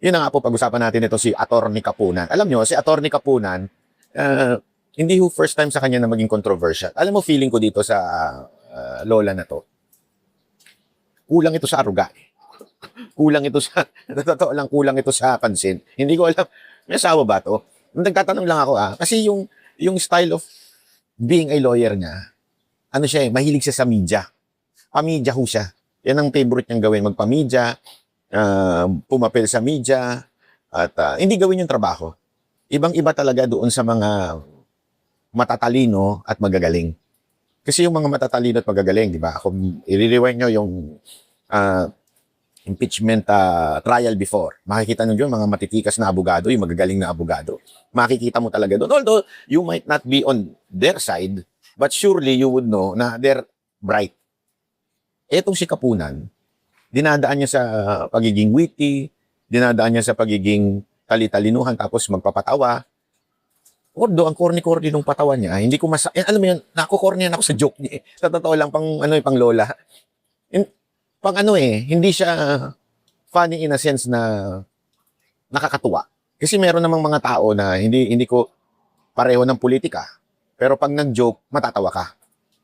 Yun na nga po, pag-usapan natin ito si Attorney Kapunan. Alam nyo, si Attorney Kapunan, hindi ho first time sa kanya na maging controversial. Alam mo, feeling ko dito sa lola na to, kulang ito sa aruga. Kulang ito sa, totoo lang, kulang ito sa pansin. Hindi ko alam, may asawa ba to? Nagtatanong lang ako kasi yung style of being a lawyer niya, ano siya mahilig siya sa media. Pamidya ho siya. Yan ang favorite niyang gawin, magpamidya, pumapel sa media, at hindi gawin yung trabaho. Ibang-iba talaga doon sa mga matatalino at magagaling. Kasi yung mga matatalino at magagaling, di ba? Kung i-rewind nyo yung impeachment trial before, makikita nyo yun, mga matitikas na abogado, yung magagaling na abogado. Makikita mo talaga doon. Although, you might not be on their side, but surely you would know na they're bright. Etong si Kapunan, dinadaan niya sa pagiging witty, dinadaan niya sa pagiging talitalinuhan, tapos magpapatawa. Although, ang corny-corny nung patawa niya, hindi ko alam mo yun, nakukornyan ako sa joke niya. Sa totoo lang, pang lola. Hindi siya funny in a sense na nakakatuwa. Kasi meron namang mga tao na hindi ko pareho ng politika, pero pag nag-joke, matatawa ka.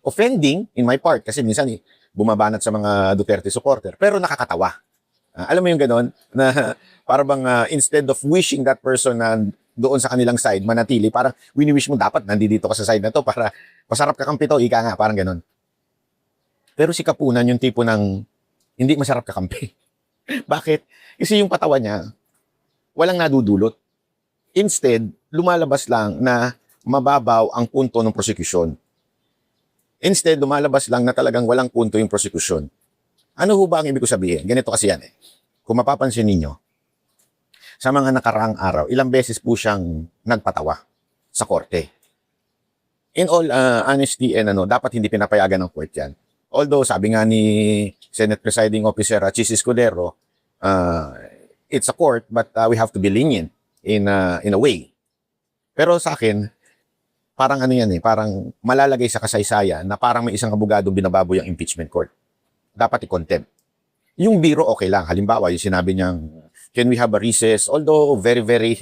Offending in my part, kasi minsan bumabanat sa mga Duterte supporter, pero nakakatawa. Alam mo yung ganon, na parang instead of wishing that person na doon sa kanilang side, manatili, parang wini-wish mo dapat nandito ka sa side na to para masarap ka kampito, ika nga, parang ganon. Pero si Kapunan, yung tipo ng hindi masarap kakampi. Bakit? Kasi yung patawa niya, walang nadudulot. Instead, lumalabas lang na mababaw ang punto ng prosecution. Instead, lumalabas lang na talagang walang punto yung prosecution. Ano ho ba ang ibig ko sabihin? Ganito kasi yan Kung mapapansin ninyo, sa mga nakaraang araw, ilang beses po siyang nagpatawa sa korte. In all honesty dapat hindi pinapayagan ng court yan. Although, sabi nga ni Senate Presiding Officer Chis Escudero, it's a court, but we have to be lenient in a way. Pero sa akin, parang parang malalagay sa kasaysayan na parang may isang abogadong binababoy ang impeachment court. Dapat i-contempt. Yung biro, okay lang. Halimbawa, yung sinabi niyang, can we have a recess? Although, very, very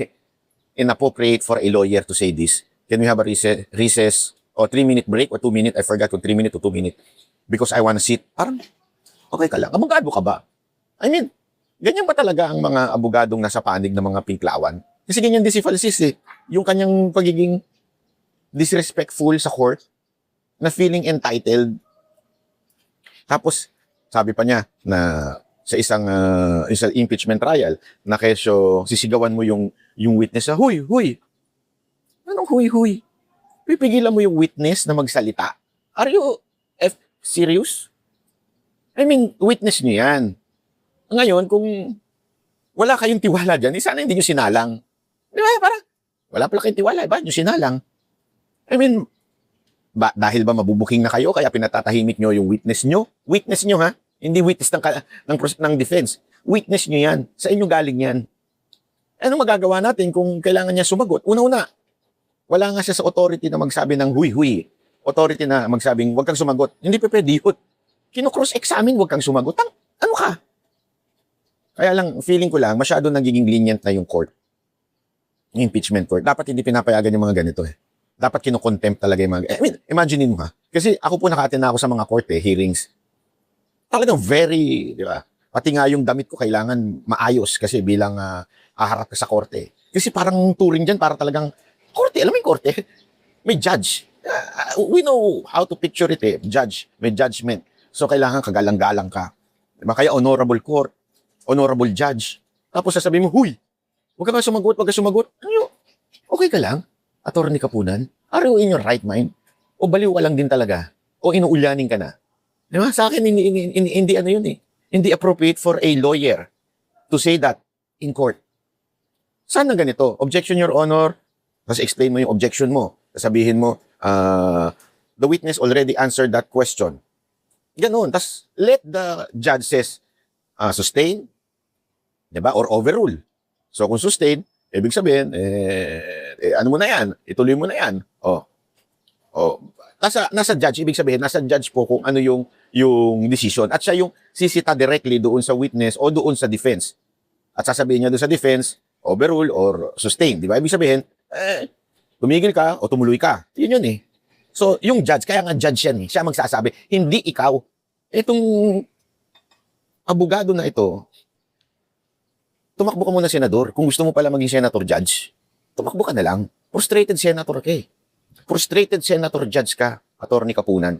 inappropriate for a lawyer to say this. Can we have a recess o 3-minute break o 2-minute? I forgot kung 3-minute o 2-minute. Because I wanna sit. Parang, okay ka lang. Abogado ka ba? I mean, ganyan ba talaga ang mga abogadong nasa panig ng mga pinklawan? Kasi ganyan din si Falsis Yung kanyang pagiging disrespectful sa court, na feeling entitled. Tapos, sabi pa niya na sa isang impeachment trial, na kesyo sisigawan mo yung witness na, huy! Anong huy? Pipigilan mo yung witness na magsalita. Are you serious? I mean, witness niyo yan. Ngayon, kung wala kayong tiwala dyan, sana hindi nyo sinalang. Di ba? Parang, wala pala kayong tiwala, ba? Nyo sinalang. I mean, dahil ba mabubuking na kayo, kaya pinatatahimik nyo yung witness nyo? Witness nyo, ha? Hindi witness ng defense. Witness nyo yan. Sa inyo galing yan. Anong magagawa natin kung kailangan niya sumagot? Una-una, wala nga siya sa authority na magsabi ng huy. Authority na magsabing, huwag kang sumagot. Hindi pa pwede yun. Kino-cross-examine, huwag kang sumagot. Ano ka? Kaya lang, feeling ko lang, masyado nagiging lenient na yung court. Yung impeachment court. Dapat hindi pinapayagan yung mga ganito Dapat kino-contempt talaga yung mga... I mean, imaginein mo Kasi ako po naka-attend na ako sa mga court hearings. Talagang very, di ba? Pati nga yung damit ko kailangan maayos kasi bilang aharap ka sa korte. Kasi parang turing dyan, para talagang korte. Alam mo yung korte? May judge. We know how to picture it Judge, may judgment. So, kailangan kagalang-galang ka. Diba? Kaya honorable court, honorable judge. Tapos sasabihin mo, huy, huwag ka sumagot. Ano, okay ka lang? Attorney Kapunan? Are you in your right mind? O baliw ka lang din talaga? O inuulyanin ka na? Diba? Sa akin, hindi Hindi appropriate for a lawyer to say that in court. Sana ganito? Objection, Your Honor. Tapos explain mo yung objection mo. Sabihin mo, the witness already answered that question. Ganon. Tapos let the judge says, sustain, diba? Or overrule. So kung sustain, ibig sabihin, ano mo na yan? Ituloy mo na yan. Nasa judge, ibig sabihin, nasa judge po kung ano yung decision. At siya yung sisita directly doon sa witness o doon sa defense. At sasabihin niya doon sa defense, overrule or sustain. Di ba? Ibig sabihin, tumigil ka o tumuloy ka. Yun yun eh. So, yung judge, kaya nga judge yan eh. Siya magsasabi, hindi ikaw. Itong abogado na ito, tumakbo ka muna senador. Kung gusto mo pala maging senator judge, tumakbo ka na lang. Frustrated senator ka eh. Frustrated senator judge ka, Attorney Kapunan.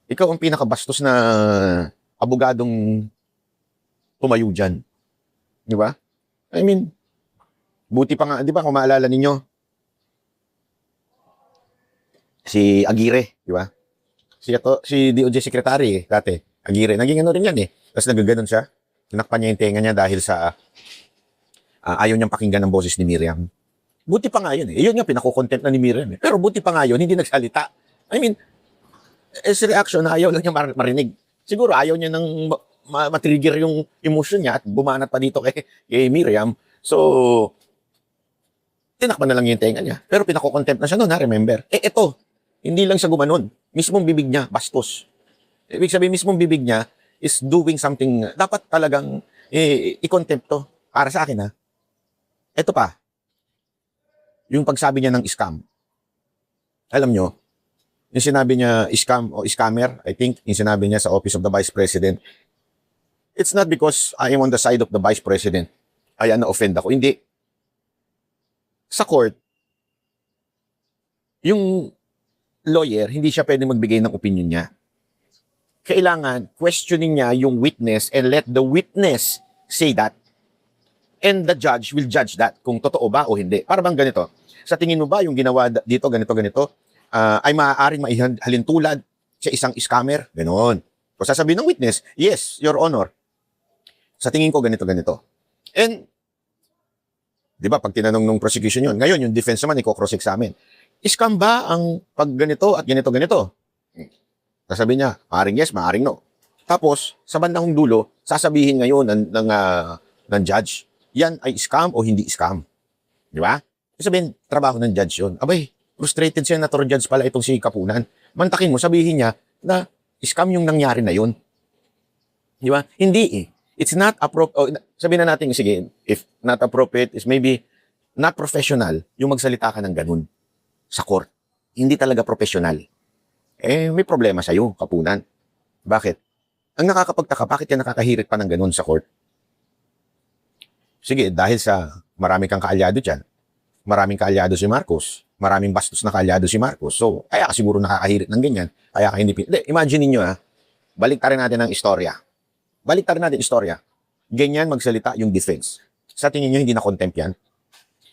Ikaw ang pinakabastos na abogadong tumayo dyan. Di ba? I mean, buti pa nga, di ba kung maalala ninyo, si Aguirre, di ba? Si DOJ Secretary dati, Aguirre, naging ano rin yan eh. Tapos nagaganon siya, tinakpan niya yung tenga niya dahil sa ayaw niyang pakinggan ng boses ni Miriam. Buti pa nga yun eh. Yun nga, pinakukontent na ni Miriam eh. Pero buti pa nga yun, hindi nagsalita. I mean, as reaction na ayaw lang niya marinig. Siguro ayaw niya nang matrigger yung emotion niya at bumanat pa dito kay Miriam. So, tinakpan na lang yung tenga niya. Pero pinakukontent na siya noon, ha? Remember? Eto, hindi lang siya gumanon. Mismong bibig niya, bastos. Ibig sabihin, mismong bibig niya is doing something, dapat talagang i-contempt to. Para sa akin, ha? Ito pa, yung pagsabi niya ng scam. Alam nyo, yung sinabi niya scam o scammer, I think, yung sinabi niya sa Office of the Vice President, it's not because I am on the side of the Vice President. Kaya na-offend ako. Hindi. Sa court, yung lawyer, hindi siya pwede magbigay ng opinion niya. Kailangan questioning niya yung witness and let the witness say that. And the judge will judge that kung totoo ba o hindi. Para bang ganito? Sa tingin mo ba yung ginawa dito, ganito, ay maaaring maihalintulad sa isang scammer? Ganon. Kung sasabihin ng witness, yes, Your Honor. Sa tingin ko ganito. And, di ba, pag tinanong ng prosecution yun, ngayon yung defense naman, i-cross-examine. Scam ba ang pag ganito at ganito? Sasabihin niya, maaring yes, maaring no. Tapos, sa bandang dulo, sasabihin ngayon ng judge, yan ay scam o hindi scam. Di ba? Sabihin, trabaho ng judge yun. Abay, frustrated senator judge pala itong si Kapunan. Mantakin mo, sabihin niya na scam yung nangyari na yun. Di ba? Hindi eh. It's not appropriate. Sabihin na natin, sige, if not appropriate, is maybe not professional yung magsalita ka ng ganun sa court. Hindi talaga professional. May problema sa'yo, Kapunan. Bakit? Ang nakakapagtaka, bakit ka nakakahirit pa ng ganun sa court? Sige, dahil sa marami kang kaalyado dyan, maraming kaalyado si Marcos, maraming bastos na kaalyado si Marcos, so kaya ka siguro nakakahirit ng ganyan, kaya ka hindi imagine ninyo baliktarin natin ang istorya. Ganyan magsalita yung defense. Sa tingin nyo, hindi na contempt yan?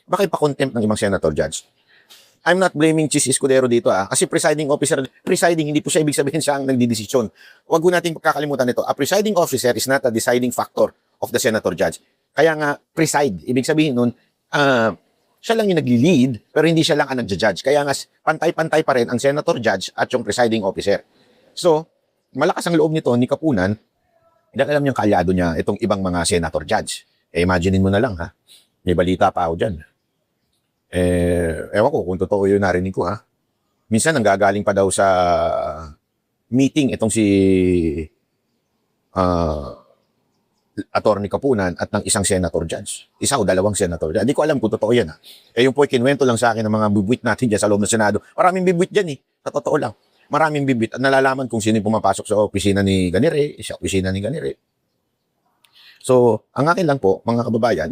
Bakit pa contempt ng ibang senator judge? I'm not blaming Chis Escudero dito kasi presiding officer, hindi po siya ibig sabihin siya ang nagdidesisyon. Huwag po natin kakalimutan ito. A presiding officer is not a deciding factor of the senator judge. Kaya nga, preside. Ibig sabihin nun, siya lang yung nag-lead, pero hindi siya lang ang nag-judge. Kaya nga, pantay-pantay pa rin ang senator judge at yung presiding officer. So, malakas ang loob nito ni Kapunan, dahil alam niyang kaalyado niya itong ibang mga senator judge. Imaginein mo na lang, may balita pa ako dyan. Ewan ko kung totoo yun narinig ko, Minsan, nanggagaling pa daw sa meeting itong si Attorney Kapunan at ng isang senator judge. Isa o dalawang senator judge. Hindi ko alam kung totoo yan. Yung po kinwento lang sa akin ng mga bibwit natin dyan sa loob ng Senado. Maraming bibwit dyan Sa totoo lang. Maraming bibwit. At nalalaman kung sino yung pumapasok sa opisina ni Ganire, sa opisina ni Ganire. So, ang akin lang po, mga kababayan,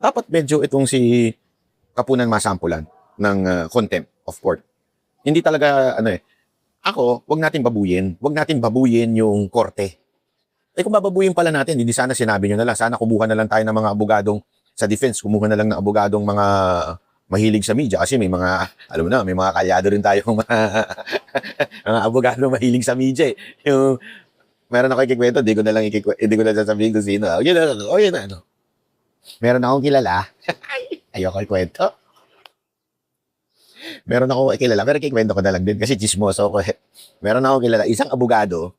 dapat medyo itong si Kapunan masampulan ng contempt of court. Hindi talaga, ako, wag natin babuyin. Wag natin babuyin yung korte. Kung bababuyin pala natin, hindi sana sinabi nyo na lang. Sana kumuha na lang tayo ng mga abogadong sa defense. Kumuha na lang ng abogadong mga mahilig sa media. Kasi may mga, alam mo na, may mga kalyado rin tayo mga abogadong mahilig sa media. Yung, meron ako ikikwento, hindi ko na lang sasabihin kung sino. Yun na. Meron akong kilala. Ayoko ikwento. Meron ako kilala, pero ikikwento ko na lang din kasi chismoso ko. Meron akong kilala, isang abogado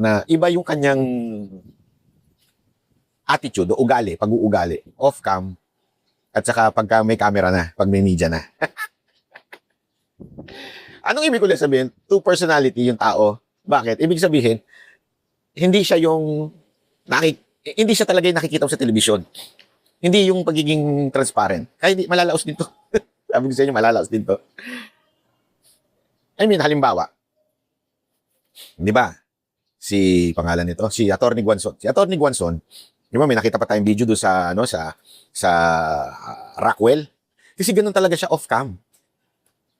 na iba yung kanyang attitude o ugali, pag-uugali, off-cam, at saka pagka may camera na, pag may media na. Anong ibig ko lang sabihin? Two personality yung tao. Bakit? Ibig sabihin, hindi siya yung Hindi siya talaga yung nakikita mo sa telebisyon. Hindi yung pagiging transparent. Kaya hindi, malalaos din to. Sabi ko sa inyo, malalaos din to. I mean, halimbawa, di ba? Si pangalan nito, si Attorney Guanzon. Si Attorney Guanzon, di ba may nakita pa tayong video doon sa sa Rockwell. Kasi ganun talaga siya off-cam.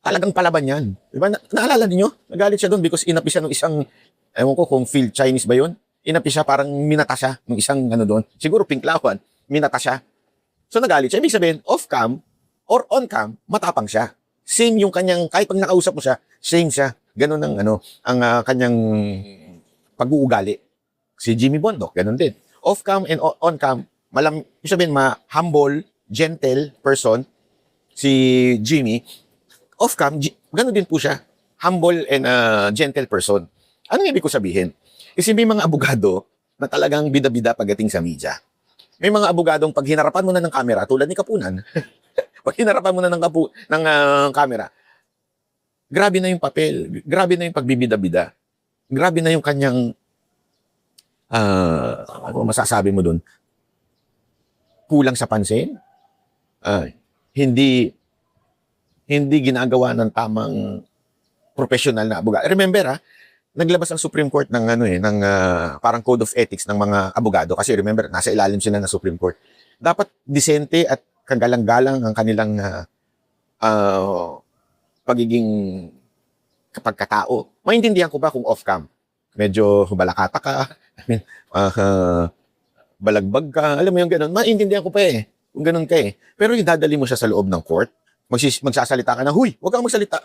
Talagang palaban yan. Di ba? Naalala niyo? Nagalit siya doon because inapi siya ng isang, ewan ko kung field Chinese ba yun? Inapi siya, parang minata siya ng isang doon. Siguro pinklawan, minata siya. So nagalit siya. Ibig sabihin, off-cam or on-cam, matapang siya. Same yung kanyang, kahit pag nakausap mo siya, same siya. Ganun ang kanyang pag-uugali. Si Jimmy Bondoc, ganun din. Off-cam and on-cam, ibig sabihin, humble, gentle person, si Jimmy. Off-cam, ganun din po siya. Humble and gentle person. Ano ibig ko sabihin? Kasi may mga abogado na talagang bida-bida pagdating sa media. May mga abogadong pag hinarapan mo na ng camera, tulad ni Kapunan, pag hinarapan mo na ng camera, grabe na yung papel, grabe na yung pagbibida-bida, grabe na yung kanyang, ano masasabi mo dun? Kulang sa pansin? Hindi ginagawa ng tamang professional na abogado. Remember naglabas ang Supreme Court ng parang code of ethics ng mga abogado kasi remember nasa ilalim sila ng Supreme Court. Dapat disente at kagalang-galang ang kanilang pagiging kapagkatao. Maintindihan ko ba kung off-cam? Medyo balakata ka, balagbag ka, alam mo yung gano'n. Maintindihan ko pa kung gano'n ka Pero idadali mo siya sa loob ng court, magsasalita ka na, huy, huwag kang magsalita.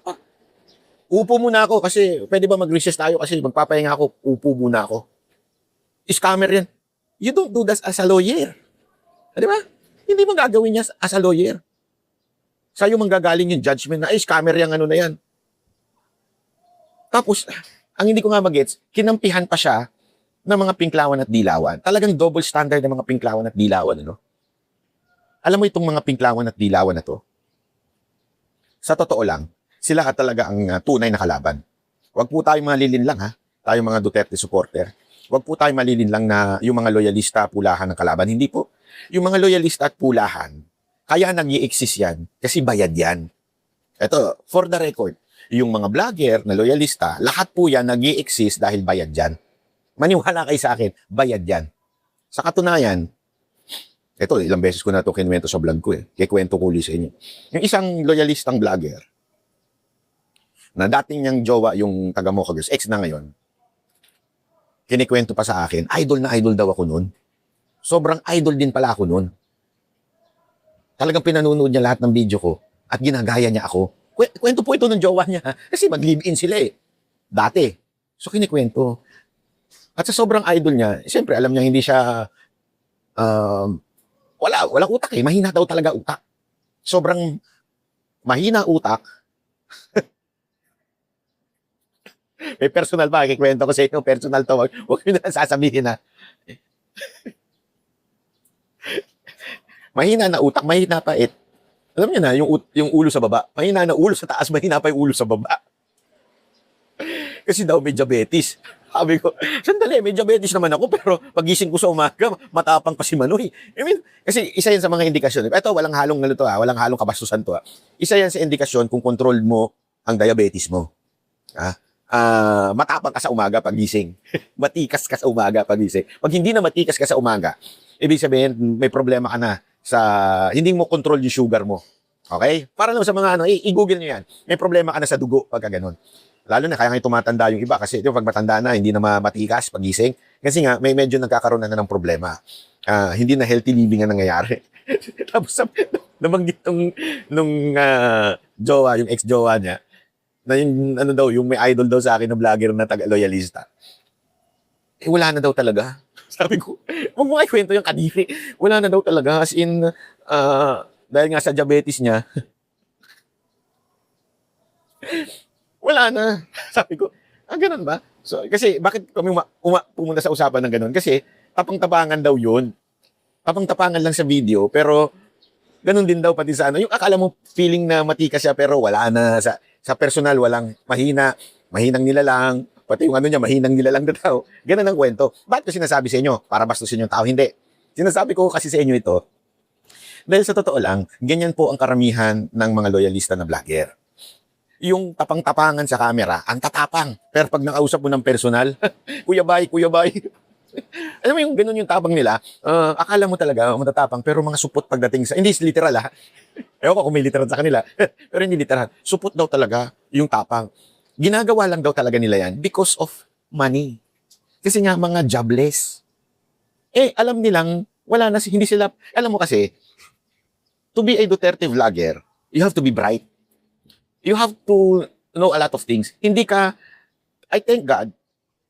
Upo muna ako kasi pwede ba mag-recess tayo kasi magpapahinga ako, upo muna ako. Scammer yan. You don't do that as a lawyer. Di ba? Hindi mo gagawin niya as a lawyer. Sa'yo manggagaling yung judgment na, scammer yan, na yan. Tapos, ang hindi ko nga magets, kinampihan pa siya ng mga pinklawan at dilawan. Talagang double standard ng mga pinklawan at dilawan, Alam mo itong mga pinklawan at dilawan na to? Sa totoo lang, sila talaga ang tunay na kalaban. Huwag po tayo malilin lang tayo mga Duterte supporter. Huwag po tayo malilin lang na yung mga loyalista pulahan ng kalaban. Hindi po. Yung mga loyalista at pulahan, kaya nag-i-exist yan kasi bayad yan. Ito, for the record, yung mga vlogger na loyalista, lahat po yan nag-i-exist dahil bayad yan. Maniwala kayo sa akin, bayad yan. Sa katunayan, ito, ilang beses ko na ito kinuwento sa vlog ko Kikwento ko ulit sa inyo. Yung isang loyalistang vlogger, na dating niyang jowa yung taga Mocha Girls, ex na ngayon, kinikwento pa sa akin, idol na idol daw ako noon. Sobrang idol din pala ako noon. Talagang pinanunood niya lahat ng video ko at ginagaya niya ako. Kwento po ito ng jowa niya kasi mag-live-in sila dati. So kinikwento. At sa sobrang idol niya, siyempre alam niya hindi siya walang utak mahina daw talaga utak. Sobrang mahina utak. May personal ba? Kikwento ko sa inyo, personal to. Huwag nyo na sasabihin mahina na utak, mahina pa alam niyo na, yung ulo sa baba. Mahina na ulo sa taas, mahina pa yung ulo sa baba. Kasi daw may diabetes. Sabi ko, sandali, may diabetes naman ako, pero pagising ko sa umaga, matapang pa si Manoy. I mean, kasi isa yan sa mga indikasyon. Ito, walang halong walang halong kabastusan to. Isa yan sa indikasyon kung control mo ang diabetes mo. Matapang ka sa umaga pagising. Matikas ka sa umaga pagising. Pag hindi na matikas ka sa umaga, ibig sabihin, may problema ka na sa hindi mo control yung sugar mo. Okay? Para naman sa mga i-google nyo yan. May problema ka na sa dugo pagka ganun. Lalo na kaya ngayon tumatanda yung iba kasi pag matanda na, hindi na matikas pagising. Kasi nga, may medyo nagkakaroon na ng problema. Hindi na healthy living ang nangyayari. Tapos, nabanggit nung jowa, yung ex-jowa niya, na yung, yung may idol daw sa akin na vlogger na taga-loyalista. Wala na daw talaga. Sabi ko, huwag mo kwento yung kadiri. Wala na daw talaga. As in, dahil nga sa diabetes niya, wala na. Sabi ko, ganun ba? So, kasi bakit kami pumunta sa usapan ng ganun? Kasi tapang-tapangan daw yun. Tapang-tapangan lang sa video, pero ganun din daw pati sa yung akala mo feeling na matika siya, pero wala na. Sa personal, walang mahinang nilalang, Pati yung ano niya, mahinang nila lang na tao. Ganun ang kwento. Bakit ko sinasabi sa inyo? Para bastusin yung tao? Hindi. Sinasabi ko kasi sa inyo ito, dahil sa totoo lang, ganyan po ang karamihan ng mga loyalista na vlogger. Yung tapang-tapangan sa camera, ang tatapang. Pero pag nakausap mo ng personal, kuya bay. Alam mo yung ganun yung tapang nila, akala mo talaga matatapang, pero mga supot pagdating sa, hindi literal ha. Ewan ko kung may literal sa kanila, pero hindi literal. Supot daw talaga yung tapang. Ginagawa lang daw talaga nila yan because of money. Kasi nga mga jobless. Alam nilang, wala na, hindi sila, alam mo kasi, to be a Duterte vlogger, you have to be bright. You have to know a lot of things. Hindi ka, I thank God,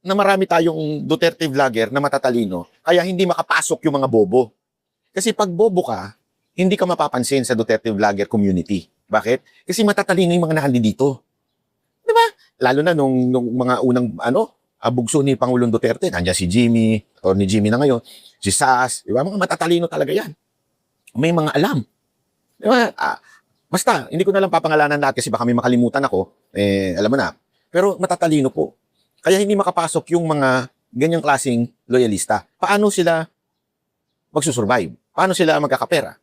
na marami tayong Duterte vlogger na matatalino, kaya hindi makapasok yung mga bobo. Kasi pag bobo ka, hindi ka mapapansin sa Duterte vlogger community. Bakit? Kasi matatalino yung mga nakandito. Di ba? Lalo na nung mga unang, bugso ni Pangulong Duterte, nandiyan si Jimmy, or ni Jimmy na ngayon, si Sas, di ba? Mga matatalino talaga yan. May mga alam. Di ba? Basta, hindi ko na lang papangalanan lahat kasi baka may makalimutan ako. Alam mo na. Pero matatalino po. Kaya hindi makapasok yung mga ganyang klaseng loyalista. Paano sila magsusurvive? Paano sila magkakapera?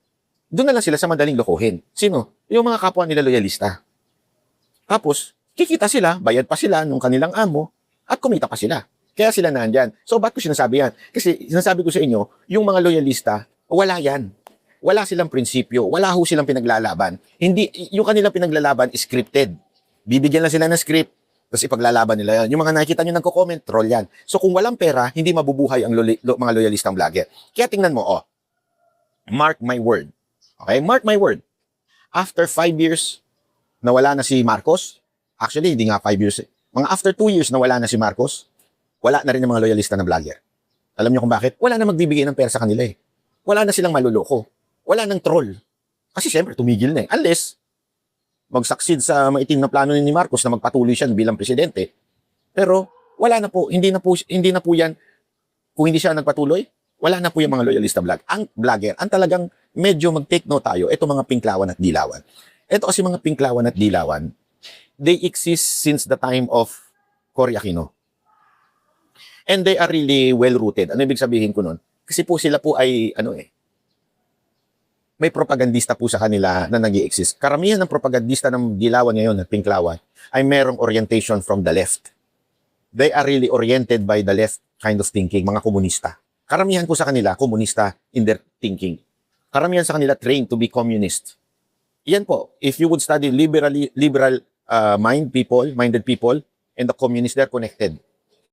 Doon na lang sila sa madaling lokohin. Sino? Yung mga kapwa nila loyalista. Tapos, kikita sila, bayad pa sila nung kanilang amo, at kumita pa sila. Kaya sila nandyan. So, ba't ko sinasabi yan? Kasi sinasabi ko sa inyo, yung mga loyalista, wala yan. Wala silang prinsipyo, wala ho silang pinaglalaban. Hindi, yung kanilang pinaglalaban is scripted. Bibigyan lang sila ng script, tapos ipaglalaban nila yan. Yung mga nakikita nyo nagko-comment, troll yan. So kung walang pera, hindi mabubuhay ang mga loyalistang vlogger. Kaya tingnan mo, mark my word. Okay, mark my word. After 5 years, nawala na si Marcos. Actually, hindi nga 5 years. Mga after 2 years, nawala na si Marcos. Wala na rin ang mga loyalista na vlogger. Alam nyo kung bakit? Wala na magbibigay ng pera sa kanila eh. Wala na silang maluloko. Wala nang troll. Kasi syempre, tumigil na eh. Unless, mag-succeed sa maitim na plano ni Marcos na magpatuloy siya bilang presidente. Pero, wala na po. Hindi na po yan. Kung hindi siya nagpatuloy, wala na po yung mga loyalista ang vlogger. Ang talagang medyo mag-take note tayo, ito mga pinklawan at dilawan. Ito kasi mga pinklawan at dilawan, they exist since the time of Cory Aquino. And they are really well-rooted. Ano ibig sabihin ko nun? Kasi po sila po ay, may propagandista po sa kanila na nag-i-exist. Karamihan ng propagandista ng dilawan ngayon at pinklawan ay merong orientation from the left. They are really oriented by the left kind of thinking, mga komunista. Karamihan po sa kanila, komunista in their thinking. Karamihan sa kanila trained to be communist. Yan po, if you would study liberal minded people, and the communists, they're connected.